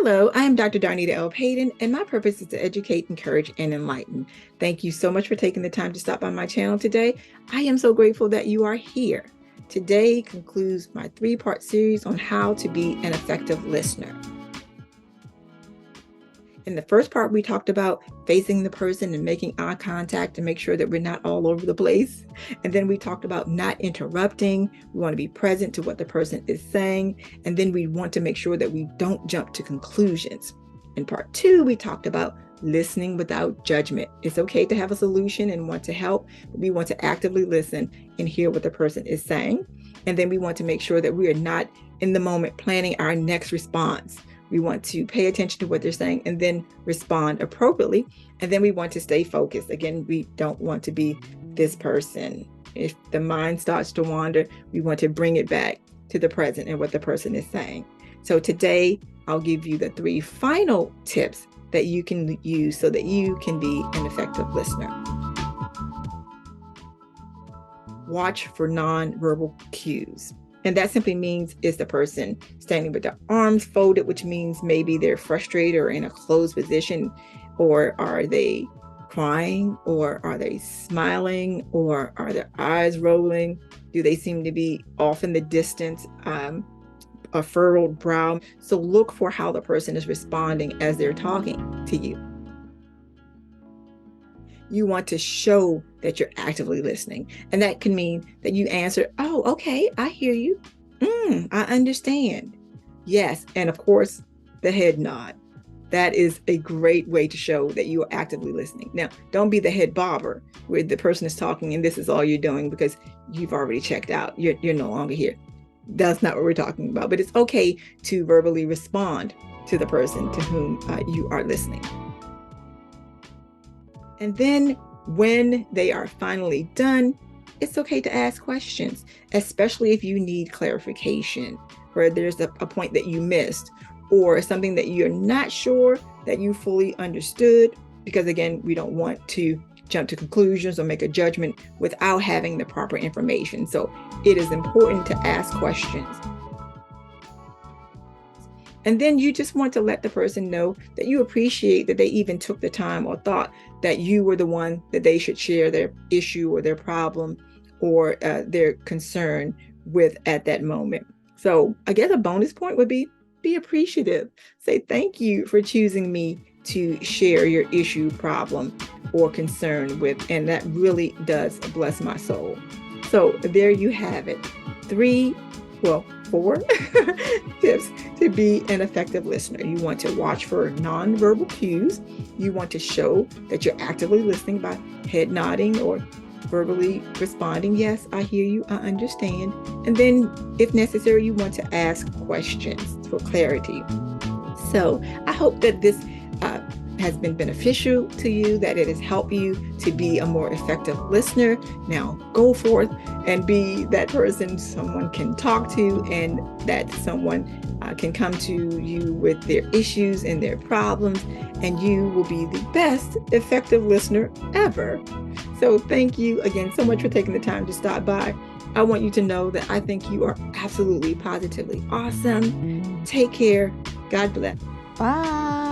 Hello, I am Dr. Darnita L. Payden, and my purpose is to educate, encourage, and enlighten. Thank you so much for taking the time to stop by my channel today. I am so grateful that you are here. Today concludes my three-part series on how to be an effective listener. In the first part, we talked about facing the person and making eye contact to make sure that we're not all over the place. And then we talked about not interrupting. We want to be present to what the person is saying. And then we want to make sure that we don't jump to conclusions. In part two, we talked about listening without judgment. It's okay to have a solution and want to help, but we want to actively listen and hear what the person is saying. And then we want to make sure that we are not in the moment planning our next response. We want to pay attention to what they're saying and then respond appropriately. And then we want to stay focused. Again, we don't want to be this person. If the mind starts to wander, we want to bring it back to the present and what the person is saying. So today, I'll give you the three final tips that you can use so that you can be an effective listener. Watch for non-verbal cues. And that simply means, is the person standing with their arms folded, which means maybe they're frustrated or in a closed position, or are they crying, or are they smiling, or are their eyes rolling? Do they seem to be off in the distance, a furrowed brow? So look for how the person is responding as they're talking to you. You want to show that you're actively listening. And that can mean that you answer, oh, okay, I hear you. I understand. Yes. And of course, the head nod. That is a great way to show that you are actively listening. Now, don't be the head bobber where the person is talking and this is all you're doing because you've already checked out. You're no longer here. That's not what we're talking about. But it's okay to verbally respond to the person to whom you are listening. And then when they are finally done, it's okay to ask questions, especially if you need clarification, or there's a point that you missed, or something that you're not sure that you fully understood, because again, we don't want to jump to conclusions or make a judgment without having the proper information. So it is important to ask questions. And then you just want to let the person know that you appreciate that they even took the time or thought that you were the one that they should share their issue or their problem or their concern with at that moment. So I guess a bonus point would be appreciative. Say thank you for choosing me to share your issue, problem, or concern with. And that really does bless my soul. So there you have it. 4 tips to be an effective listener. You want to watch for nonverbal cues. You want to show that you're actively listening by head nodding or verbally responding. Yes, I hear you. I understand. And then if necessary, you want to ask questions for clarity. So I hope that this has been beneficial to you, that it has helped you to be a more effective listener. Now go forth and be that person someone can talk to, and that someone can come to you with their issues and their problems, and you will be the best effective listener ever. So thank you again so much for taking the time to stop by. I want you to know that I think you are absolutely, positively awesome. Take care. God bless. Bye.